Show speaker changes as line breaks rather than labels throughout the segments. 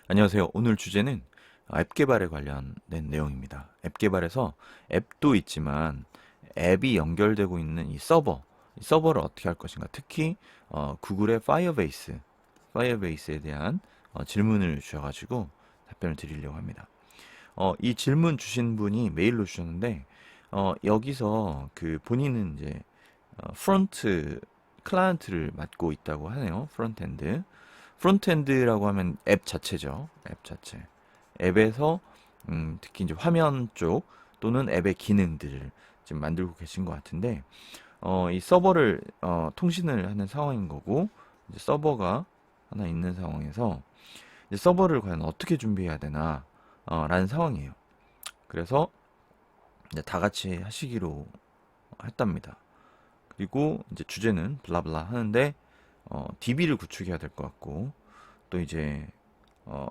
안녕하세요. 오늘 주제는 앱 개발에 관련된 내용입니다. 앱 개발에서 앱도 있지만 앱이 연결되고 있는 이 서버를 어떻게 할 것인가. 특히 구글의 파이어베이스에 대한 질문을 주셔가지고 답변을 드리려고 합니다. 이 질문 주신 분이 메일로 주셨는데 여기서 그 본인은 이제 프론트 클라이언트를 맡고 있다고 하네요. 프론트엔드. 프론트엔드라고 하면 앱 자체죠. 앱 자체. 앱에서 특히 이제 화면 쪽 또는 앱의 기능들을 지금 만들고 계신 것 같은데 이 서버를 통신을 하는 상황인 거고 이제 서버가 하나 있는 상황에서 이제 서버를 과연 어떻게 준비해야 되나 라는 상황이에요. 그래서 이제 다 같이 하시기로 했답니다. 그리고 이제 주제는 블라블라 하는데 DB를 구축해야 될 것 같고 또 이제 어,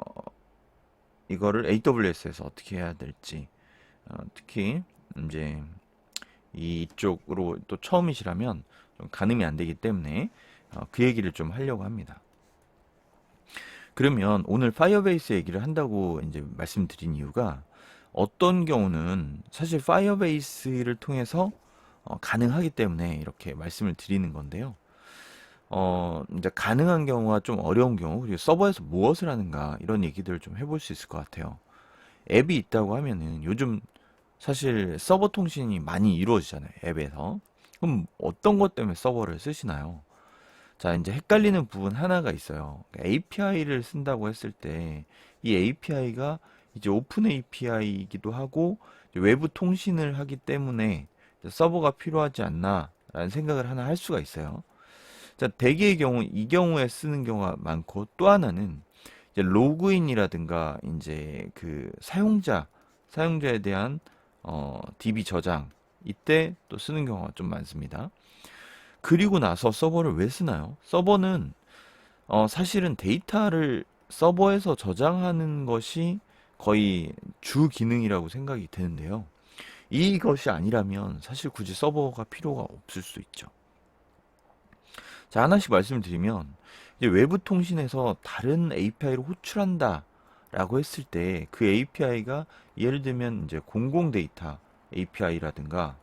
이거를 AWS에서 어떻게 해야 될지 특히 이제 이쪽으로 또 처음이시라면 좀 가늠이 안 되기 때문에 그 얘기를 좀 하려고 합니다. 그러면 오늘 파이어베이스 얘기를 한다고 이제 말씀드린 이유가 어떤 경우는 사실 파이어베이스를 통해서 가능하기 때문에 이렇게 말씀을 드리는 건데요. 이제 가능한 경우와 좀 어려운 경우, 그리고 서버에서 무엇을 하는가, 이런 얘기들을 좀 해볼 수 있을 것 같아요. 앱이 있다고 하면은 요즘 사실 서버 통신이 많이 이루어지잖아요. 앱에서. 그럼 어떤 것 때문에 서버를 쓰시나요? 자, 이제 헷갈리는 부분 하나가 있어요. API를 쓴다고 했을 때, 이 API가 이제 오픈 API이기도 하고, 외부 통신을 하기 때문에 서버가 필요하지 않나라는 생각을 하나 할 수가 있어요. 자, 대개의 경우, 이 경우에 쓰는 경우가 많고, 또 하나는 이제 로그인이라든가, 이제 그 사용자에 대한, DB 저장, 이때 또 쓰는 경우가 좀 많습니다. 그리고 나서 서버를 왜 쓰나요? 서버는, 사실은 데이터를 서버에서 저장하는 것이 거의 주 기능이라고 생각이 되는데요. 이것이 아니라면 사실 굳이 서버가 필요가 없을 수 있죠. 자, 하나씩 말씀을 드리면, 이제 외부 통신에서 다른 API를 호출한다 라고 했을 때, 그 API가 예를 들면 이제 공공 데이터 API라든가,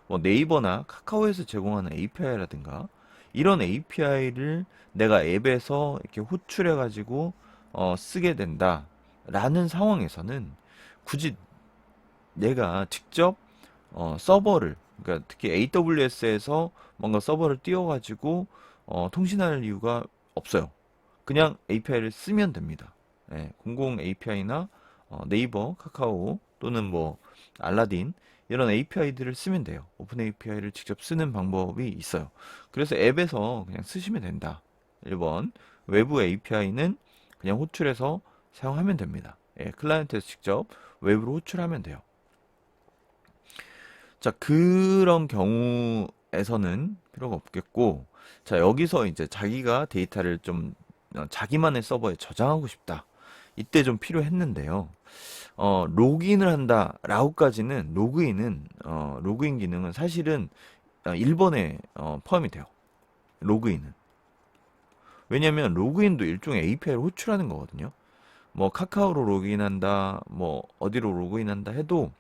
뭐 네이버나 카카오에서 제공하는 API라든가, 이런 API를 내가 앱에서 이렇게 호출해가지고, 쓰게 된다 라는 상황에서는 굳이 내가 직접 서버를, 그러니까 특히 AWS에서 뭔가 서버를 띄워가지고 통신할 이유가 없어요. 그냥 API를 쓰면 됩니다. 예, 공공 API나 네이버, 카카오 또는 뭐 알라딘 이런 API들을 쓰면 돼요. 오픈 API를 직접 쓰는 방법이 있어요. 그래서 앱에서 그냥 쓰시면 된다. 1번 외부 API는 그냥 호출해서 사용하면 됩니다. 예, 클라이언트에서 직접 외부로 호출하면 돼요. 자, 그런 경우에서는 필요가 없겠고, 자, 여기서 이제 자기가 데이터를 좀 자기만의 서버에 저장하고 싶다. 이때 좀 필요했는데요. 로그인을 한다. 라고까지는 로그인 기능은 사실은 1번에 포함이 돼요. 로그인은. 왜냐면 로그인도 일종의 API를 호출하는 거거든요. 뭐 카카오로 로그인한다, 뭐 어디로 로그인한다 해도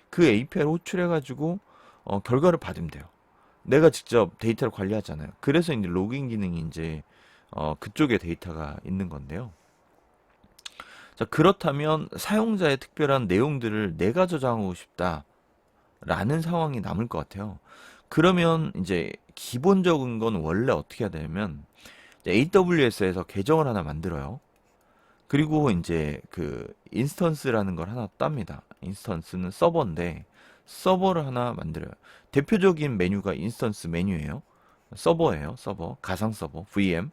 그 API를 호출해가지고 결과를 받으면 돼요. 내가 직접 데이터를 관리하잖아요. 그래서 이제 로그인 기능이 이제 그쪽에 데이터가 있는 건데요. 자, 그렇다면 사용자의 특별한 내용들을 내가 저장하고 싶다라는 상황이 남을 것 같아요. 그러면 이제 기본적인 건 원래 어떻게 해야 되냐면 AWS에서 계정을 하나 만들어요. 그리고 이제 그 인스턴스라는 걸 하나 땁니다. 인스턴스는 서버인데 서버를 하나 만들어요. 대표적인 메뉴가 인스턴스 메뉴예요. 서버예요. 서버. 가상 서버. VM.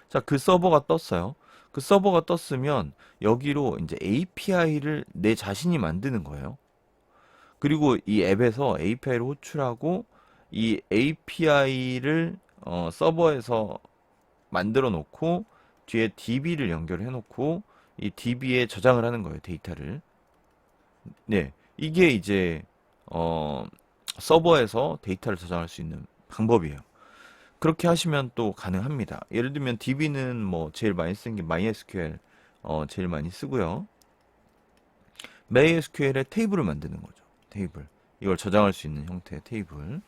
자, 그 서버가 떴어요. 그 서버가 떴으면 여기로 이제 API를 내 자신이 만드는 거예요. 그리고 이 앱에서 API를 호출하고 이 API를 서버에서 만들어 놓고 뒤에 DB를 연결해 놓고 이 DB에 저장을 하는 거예요, 데이터를. 네. 이게 이제 어 서버에서 데이터를 저장할 수 있는 방법이에요. 그렇게 하시면 또 가능합니다. 예를 들면 DB는 뭐 제일 많이 쓰는 게 MySQL 제일 많이 쓰고요. MySQL에 테이블을 만드는 거죠. 테이블. 이걸 저장할 수 있는 형태의 테이블.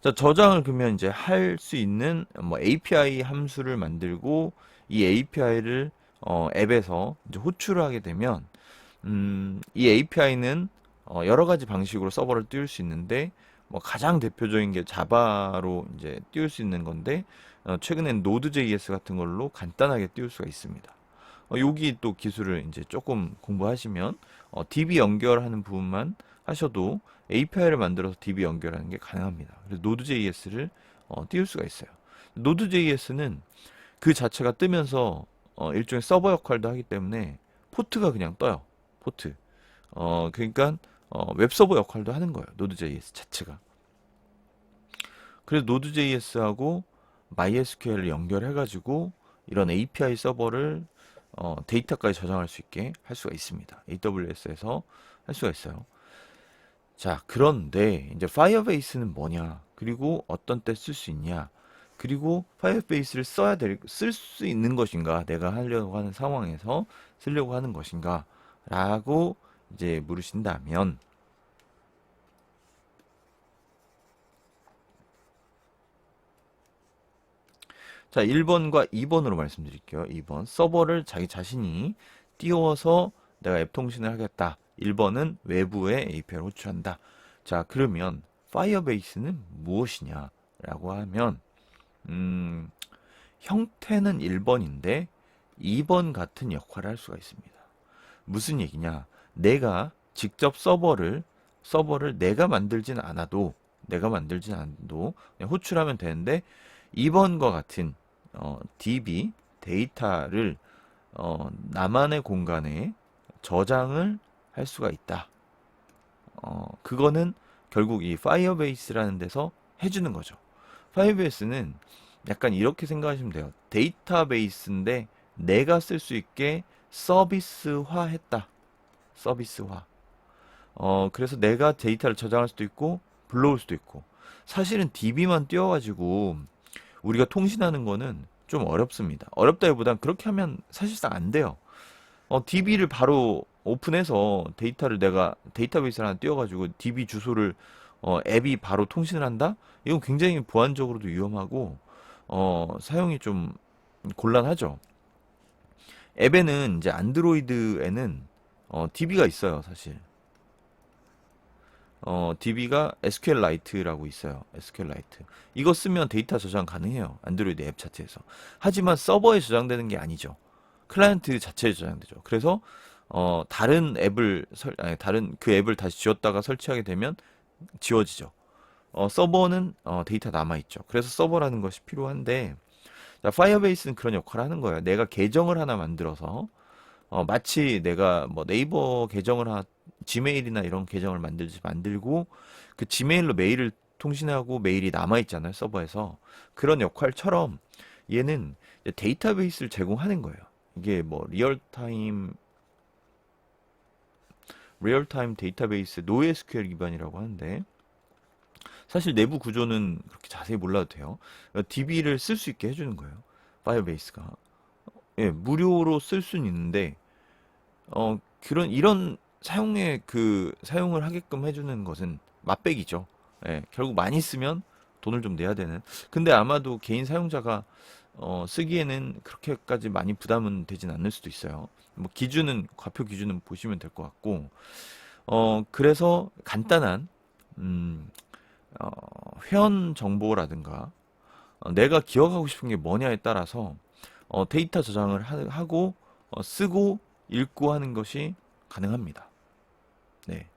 자, 저장을 그러면 이제 할 수 있는 뭐 API 함수를 만들고 이 API를 앱에서 이제 호출을 하게 되면 이 API는 여러 가지 방식으로 서버를 띄울 수 있는데 뭐 가장 대표적인 게 자바로 이제 띄울 수 있는 건데 최근엔 노드.js 같은 걸로 간단하게 띄울 수가 있습니다. 여기 또 기술을 이제 조금 공부하시면 DB 연결하는 부분만 하셔도 API를 만들어서 DB 연결하는 게 가능합니다. 그래서 노드.js를 띄울 수가 있어요. 노드.js는 그 자체가 뜨면서 일종의 서버 역할도 하기 때문에 포트가 그냥 떠요. 포트. 그러니까 웹서버 역할도 하는 거예요. 노드.js 자체가. 그래서 노드.js하고 MySQL을 연결해가지고 이런 API 서버를 데이터까지 저장할 수 있게 할 수가 있습니다. AWS에서 할 수가 있어요. 자, 그런데 이제 파이어베이스는 뭐냐? 그리고 어떤 때 쓸 수 있냐? 그리고 파이어베이스를 쓸 수 있는 것인가? 내가 하려고 하는 상황에서 쓰려고 하는 것인가? 라고 이제 물으신다면, 자, 1번과 2번으로 말씀드릴게요. 2번. 서버를 자기 자신이 띄워서 내가 앱 통신을 하겠다. 1번은 외부에 API를 호출한다. 자, 그러면 파이어베이스는 무엇이냐? 라고 하면, 음, 형태는 1번인데 2번 같은 역할을 할 수가 있습니다. 무슨 얘기냐? 내가 직접 서버를 내가 만들진 않아도 그냥 호출하면 되는데 2번과 같은 DB 데이터를 나만의 공간에 저장을 할 수가 있다. 그거는 결국 이 파이어베이스라는 데서 해주는 거죠. 파이어베이스는 약간 이렇게 생각하시면 돼요. 데이터베이스인데 내가 쓸 수 있게 서비스화 했다. 서비스화. 그래서 내가 데이터를 저장할 수도 있고 불러올 수도 있고. 사실은 DB만 띄워가지고 우리가 통신하는 거는 좀 어렵습니다. 어렵다기보단 그렇게 하면 사실상 안 돼요. DB를 바로 오픈해서 내가 데이터베이스를 하나 띄워가지고 DB 주소를 앱이 바로 통신을 한다? 이건 굉장히 보안적으로도 위험하고 사용이 좀 곤란하죠. 앱에는 이제 안드로이드에는 DB가 있어요, 사실. DB가 SQLite라고 있어요. SQLite. 이거 쓰면 데이터 저장 가능해요. 안드로이드 앱 자체에서. 하지만 서버에 저장되는 게 아니죠. 클라이언트 자체에 저장되죠. 그래서 다른 다른 그 앱을 다시 지웠다가 설치하게 되면 지워지죠. 서버는 데이터 남아있죠. 그래서 서버라는 것이 필요한데, 자, 파이어베이스는 그런 역할을 하는 거예요. 내가 계정을 하나 만들어서 마치 내가 뭐 네이버 계정을 지메일이나 이런 계정을 만들고 그 지메일로 메일을 통신하고 메일이 남아 있잖아요, 서버에서. 그런 역할처럼 얘는 이제 데이터베이스를 제공하는 거예요. 이게 뭐 리얼타임 데이터베이스 NoSQL 기반이라고 하는데, 사실 내부 구조는 그렇게 자세히 몰라도 돼요. DB를 쓸 수 있게 해주는 거예요. 파이어베이스가. 예, 무료로 쓸 수는 있는데 이런 사용을 하게끔 해주는 것은 맛배기죠. 예, 결국 많이 쓰면 돈을 좀 내야 되는. 근데 아마도 개인 사용자가 쓰기에는 그렇게까지 많이 부담은 되진 않을 수도 있어요. 뭐 과표 기준은 보시면 될 것 같고, 그래서 간단한 어, 회원 정보라든가 내가 기억하고 싶은 게 뭐냐에 따라서 데이터 저장을 하고 쓰고 읽고 하는 것이 가능합니다. 네.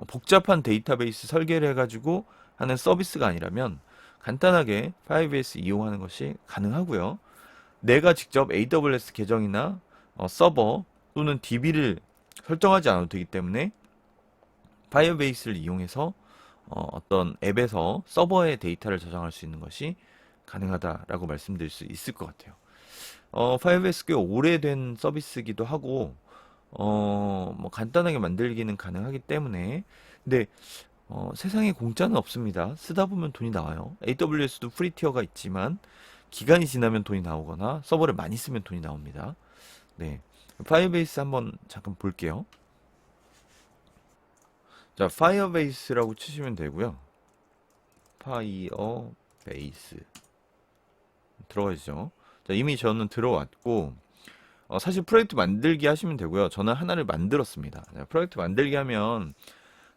복잡한 데이터베이스 설계를 해가지고 하는 서비스가 아니라면 간단하게 파이어베이스 이용하는 것이 가능하고요. 내가 직접 AWS 계정이나 서버 또는 DB를 설정하지 않아도 되기 때문에 파이어베이스를 이용해서 어떤 앱에서 서버에 데이터를 저장할 수 있는 것이 가능하다라고 말씀드릴 수 있을 것 같아요. 파이어베이스 꽤 오래된 서비스이기도 하고, 뭐 간단하게 만들기는 가능하기 때문에, 근데 세상에 공짜는 없습니다. 쓰다 보면 돈이 나와요. AWS도 프리 티어가 있지만 기간이 지나면 돈이 나오거나 서버를 많이 쓰면 돈이 나옵니다. 네. 파이어베이스 한번 잠깐 볼게요. 자, 파이어베이스라고 치시면 되고요. 파이어베이스 들어가시죠. 자, 이미 저는 들어왔고 사실 프로젝트 만들기 하시면 되고요. 저는 하나를 만들었습니다. 자, 프로젝트 만들기 하면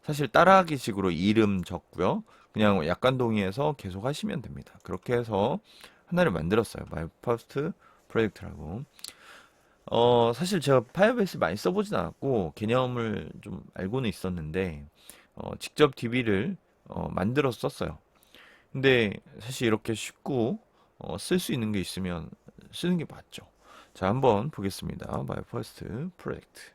사실 따라하기 식으로 이름 적고요. 그냥 약간 동의해서 계속 하시면 됩니다. 그렇게 해서 하나를 만들었어요. My First 프로젝트라고. 사실 제가 파이어베이스 많이 써보진 않았고 개념을 좀 알고는 있었는데 직접 DB를 만들어 썼어요. 근데 사실 이렇게 쉽고 쓸 수 있는 게 있으면 쓰는 게 맞죠. 자, 한번 보겠습니다. My First Project.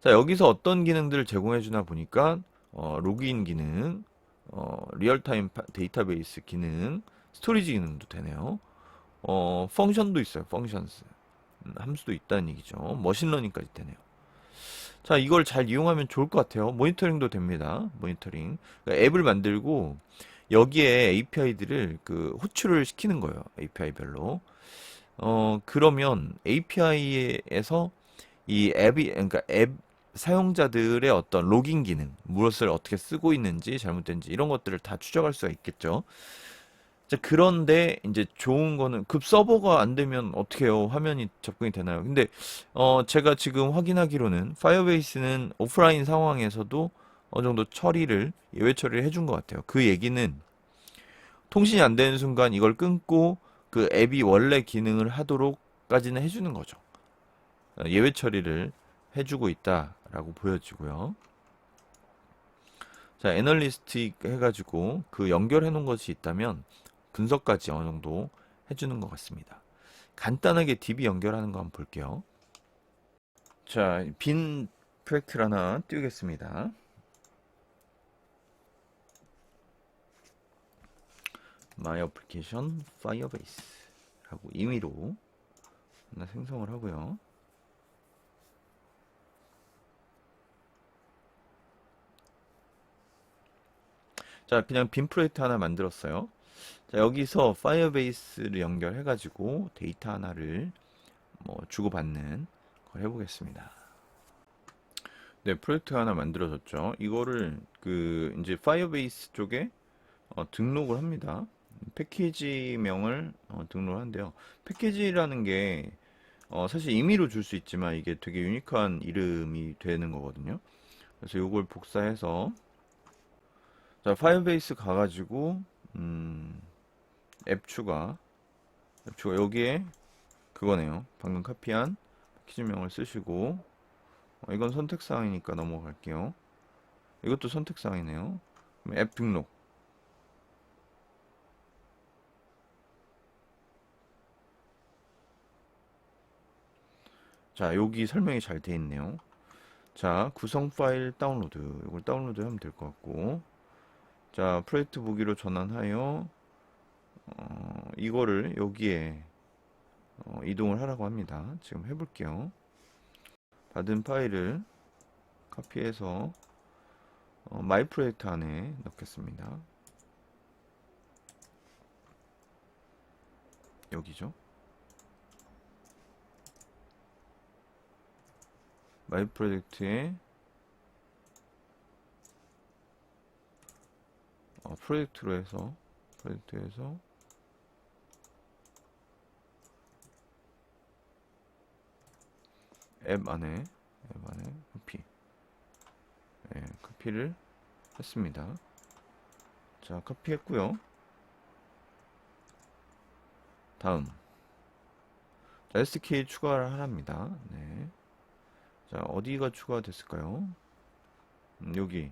자, 여기서 어떤 기능들을 제공해 주나 보니까 로그인 기능, 리얼타임 데이터베이스 기능, 스토리지 기능도 되네요. 펑션도 있어요. 펑션스. 함수도 있다는 얘기죠. 머신러닝까지 되네요. 자, 이걸 잘 이용하면 좋을 것 같아요. 모니터링도 됩니다. 모니터링. 그러니까 앱을 만들고 여기에 API들을 그 호출을 시키는 거예요. API별로. 그러면 API에서 이 앱이, 그러니까 앱 사용자들의 어떤 로깅 기능, 무엇을 어떻게 쓰고 있는지, 잘못된지, 이런 것들을 다 추적할 수가 있겠죠. 자, 그런데 이제 좋은 거는 급 서버가 안 되면 어떻게 해요? 화면이 접근이 되나요? 근데 제가 지금 확인하기로는 파이어베이스는 오프라인 상황에서도 어느 정도 처리를 예외 처리를 해준 것 같아요. 그 얘기는 통신이 안 되는 순간 이걸 끊고 그 앱이 원래 기능을 하도록까지는 해주는 거죠. 예외 처리를 해주고 있다라고 보여지고요. 자, 애널리스틱 해가지고 그 연결해 놓은 것이 있다면 분석까지 어느 정도 해주는 것 같습니다. 간단하게 DB 연결하는 거 한번 볼게요. 자, 빈 프로젝트를 하나 띄우겠습니다. My Application Firebase 하고 임의로 하나 생성을 하고요. 자, 그냥 빈 프로젝트 하나 만들었어요. 자, 여기서 파이어베이스를 연결해가지고 데이터 하나를 뭐 주고받는 걸 해보겠습니다. 네, 프로젝트 하나 만들어졌죠. 이거를 그 이제 파이어베이스 쪽에 등록을 합니다. 패키지명을 등록한대요. 패키지라는 게 사실 임의로 줄 수 있지만 이게 되게 유니크한 이름이 되는 거거든요. 그래서 이걸 복사해서 자, 파이어베이스 가가지고 앱 추가 여기에 그거네요. 방금 카피한 패키지명을 쓰시고 이건 선택사항이니까 넘어갈게요. 이것도 선택사항이네요. 앱 등록. 자, 여기 설명이 잘 돼 있네요. 자, 구성 파일 다운로드. 이걸 다운로드 하면 될 것 같고. 자, 프로젝트 보기로 전환하여 이거를 여기에 이동을 하라고 합니다. 지금 해볼게요. 받은 파일을 카피해서 마이 프로젝트 안에 넣겠습니다. 여기죠. 마이 프로젝트에 프로젝트에서 앱 안에 카피. 네, 카피를 했습니다. 자, 카피했고요. 다음. 자, SK 추가를 하랍니다. 네. 자, 어디가 추가됐을까요? 여기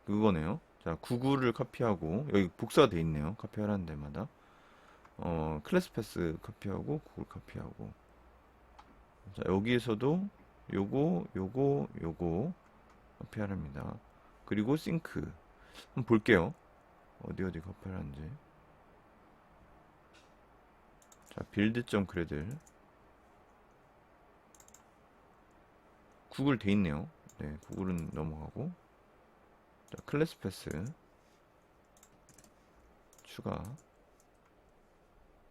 그거네요. 자, 구글을 카피하고 여기 복사가 돼 있네요. 카피하라는 데마다 클래스 패스 카피하고 구글 카피하고 자, 여기에서도 요거 카피하랍니다. 그리고 싱크 한번 볼게요. 어디 카피하는지. 자, build.gradle 구글 돼 있네요. 네, 구글은 넘어가고 자, 클래스 패스 추가.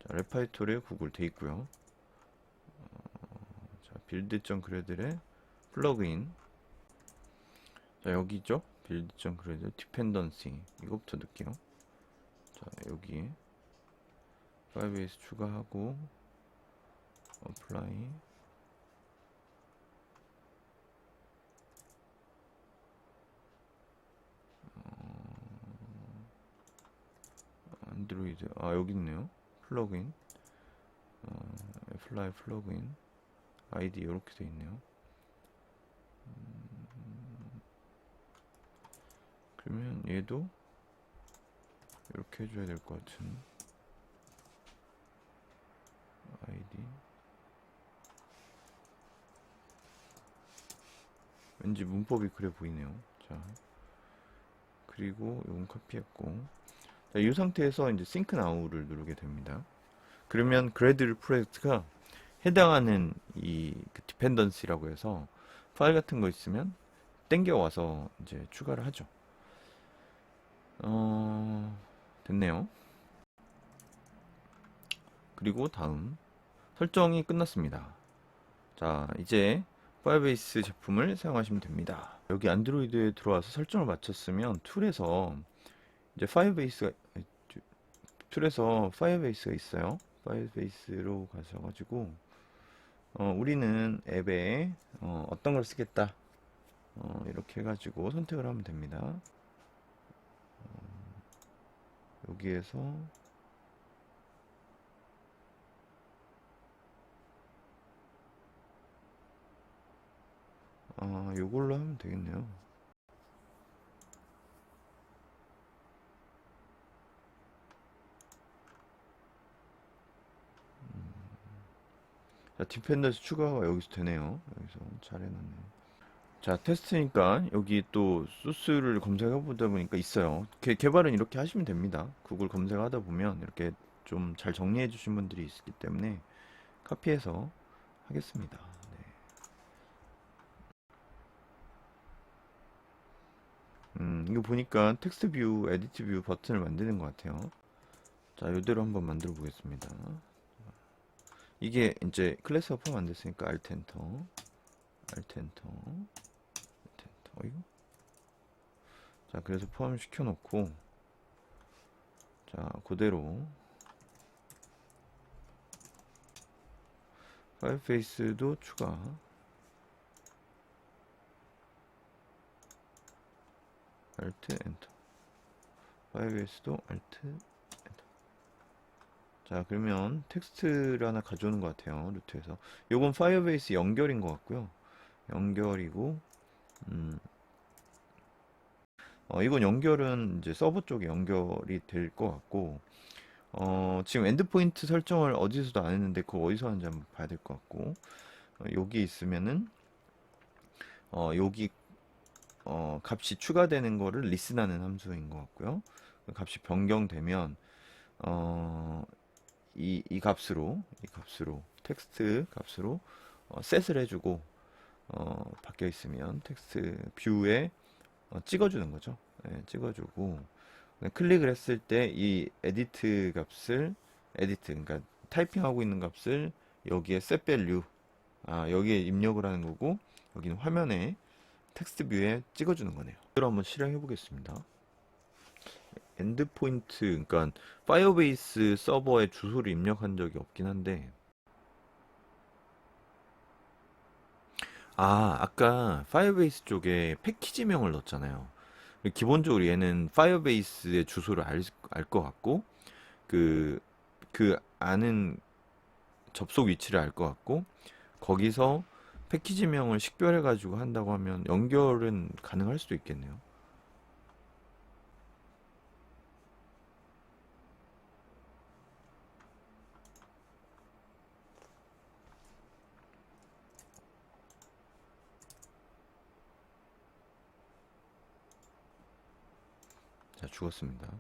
자, 레파이토리에 구글 돼 있고요. 자, 빌드.그레들의 플러그인. 자, 여기 있죠? 빌드.그레드 디펜던시. 이거부터 넣을게요. 자, 여기 파이브베이스 추가하고 어플라이. 안드로이드. 아, 여기 있네요. 플러그인. 애플라이 플러그인. 아이디 이렇게 돼 있네요. 그러면 얘도 이렇게 해줘야 될 것 같은 아이디. 왠지 문법이 그래 보이네요. 자, 그리고 이건 카피했고. 자, 이 상태에서 이제 싱크 나우를 누르게 됩니다. 그러면 그래들 프로젝트가 해당하는 그 디펜던시라고 해서 파일 같은 거 있으면 땡겨와서 이제 추가를 하죠. 됐네요. 그리고 다음 설정이 끝났습니다. 자, 이제 파이어베이스 제품을 사용하시면 됩니다. 여기 안드로이드에 들어와서 설정을 마쳤으면 툴에서 이제 파이어베이스가 있어요. 파이어베이스로 가셔가지고 우리는 앱에 어떤 걸 쓰겠다 이렇게 해가지고 선택을 하면 됩니다. 여기에서 요걸로 하면 되겠네요. 자, 디펜던스 추가가 여기서 되네요. 여기서 잘 해놨네요. 자, 테스트니까 여기 또 소스를 검색해 보다 보니까 있어요. 개발은 이렇게 하시면 됩니다. 구글 검색하다 보면 이렇게 좀 잘 정리해 주신 분들이 있기 때문에 카피해서 하겠습니다. 네. 이거 보니까 텍스트 뷰, 에디트 뷰 버튼을 만드는 것 같아요. 자, 이대로 한번 만들어 보겠습니다. 이게 이제 클래스가 포함 안 됐으니까 Alt 엔터, Alt 엔터, Alt 엔터. 이거? 자, 그래서 포함 시켜 놓고, 자, 그대로 파이어페이스도 추가. Alt 엔터. 파이어베이스도 Alt 엔터. 자, 그러면 텍스트를 하나 가져오는 것 같아요. 루트에서. 요건 파이어베이스 연결인 것 같고요. 연결이고, 이건 연결은 이제 서버 쪽에 연결이 될 것 같고, 지금 엔드포인트 설정을 어디서도 안 했는데 그거 어디서 하는지 한번 봐야 될 것 같고, 여기 있으면은 여기 값이 추가되는 거를 리슨하는 함수인 것 같고요. 그 값이 변경되면 이 값으로 텍스트 값으로 셋을 해주고 바뀌어 있으면 텍스트 뷰에 찍어주는 거죠. 네, 찍어주고 클릭을 했을 때 이 에디트 값을 그러니까 타이핑하고 있는 값을 여기에 set value 여기에 입력을 하는 거고 여기는 화면에 텍스트 뷰에 찍어주는 거네요. 이대로 한번 실행해 보겠습니다. 엔드포인트, 그러니까 파이어베이스 서버에 주소를 입력한 적이 없긴 한데, 아까 파이어베이스 쪽에 패키지명을 넣었잖아요. 기본적으로 얘는 파이어베이스의 주소를 알 것 같고, 그, 그 아는 접속 위치를 알 것 같고, 거기서 패키지명을 식별해가지고 한다고 하면 연결은 가능할 수도 있겠네요. 자, 죽었습니다. 자,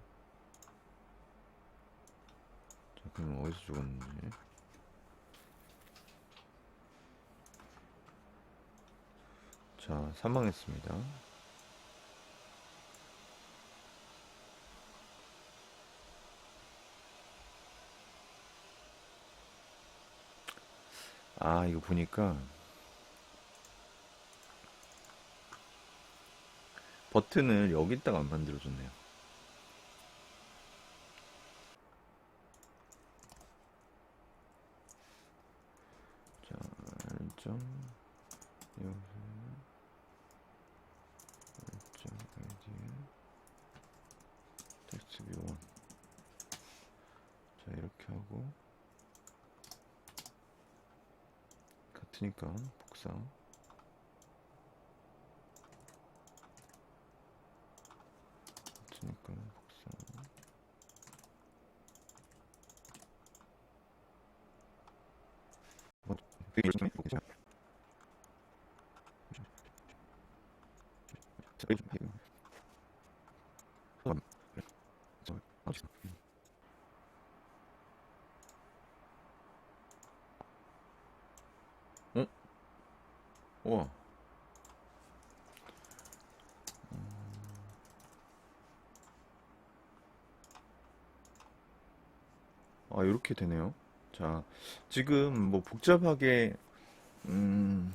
그럼 어디서 죽었는지. 자, 사망했습니다. 아, 이거 보니까 버튼을 여기다가 안 만들어줬네요. 자, 1점, 여기서 1점, 아이디, 텍스트 뷰 1. 자, 이렇게 하고, 같으니까 복사. 같으니까 복사. 뭐, 되게 이렇게 보자. 자, 이렇게 해요. 그래. 자, 알겠어. 어? 우와. 아, 이렇게 되네요. 자, 지금 뭐 복잡하게, 음,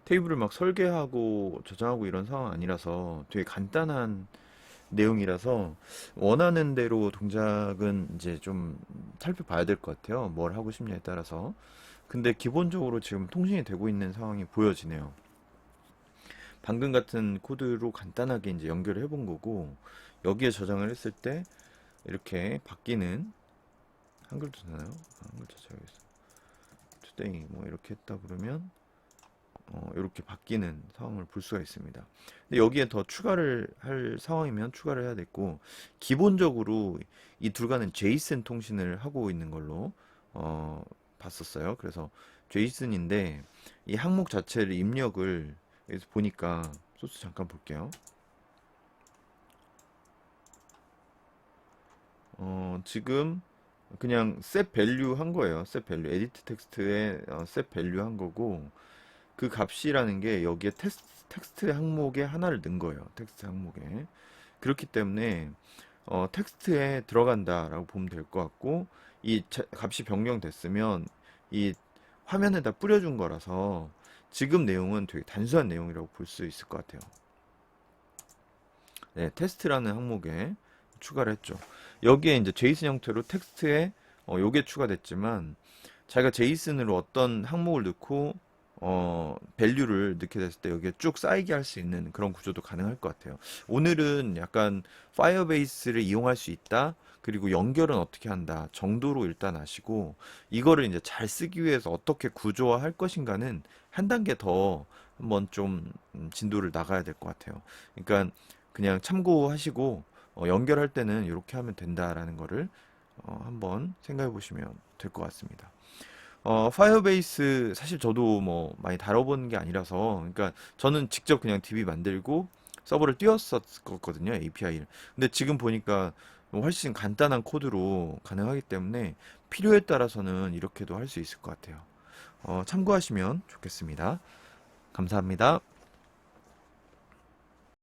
테이블을 막 설계하고 저장하고 이런 상황 아니라서 되게 간단한 내용이라서 원하는 대로 동작은 이제 좀 살펴봐야 될 것 같아요. 뭘 하고 싶냐에 따라서. 근데 기본적으로 지금 통신이 되고 있는 상황이 보여지네요. 방금 같은 코드로 간단하게 이제 연결을 해본 거고, 여기에 저장을 했을 때 이렇게 바뀌는, 한글도 되나요? 한글 자체하겠어. 투데이 뭐 이렇게 했다 그러면 이렇게 바뀌는 상황을 볼 수가 있습니다. 근데 여기에 더 추가를 할 상황이면 추가를 해야 됐고, 기본적으로 이 둘과는 제이슨 통신을 하고 있는 걸로 봤었어요. 그래서 제이슨인데 이 항목 자체를 입력을 여기서 보니까, 소스 잠깐 볼게요. 지금 그냥 set value 한 거예요. set value, edit 텍스트에 set value 한 거고, 그 값이라는 게 여기에 텍스트 항목에 하나를 넣은 거예요. 텍스트 항목에. 그렇기 때문에 텍스트에 들어간다라고 보면 될 것 같고, 이 값이 변경됐으면 이 화면에다 뿌려준 거라서 지금 내용은 되게 단순한 내용이라고 볼 수 있을 것 같아요. 네, 테스트라는 항목에 추가를 했죠. 여기에 이제 제이슨 형태로 텍스트에 요게 추가됐지만, 자기가 제이슨으로 어떤 항목을 넣고 밸류를 넣게 됐을 때 여기에 쭉 쌓이게 할 수 있는 그런 구조도 가능할 것 같아요. 오늘은 약간 파이어베이스를 이용할 수 있다, 그리고 연결은 어떻게 한다 정도로 일단 아시고, 이거를 이제 잘 쓰기 위해서 어떻게 구조화할 것인가는 한 단계 더 한번 좀 진도를 나가야 될 것 같아요. 그러니까 그냥 참고하시고 연결할 때는 이렇게 하면 된다라는 거를 한번 생각해 보시면 될 것 같습니다. 파이어베이스 사실 저도 뭐 많이 다뤄본 게 아니라서, 그러니까 저는 직접 그냥 DB 만들고 서버를 띄웠었거든요, API를. 근데 지금 보니까 훨씬 간단한 코드로 가능하기 때문에 필요에 따라서는 이렇게도 할 수 있을 것 같아요. 참고하시면 좋겠습니다. 감사합니다.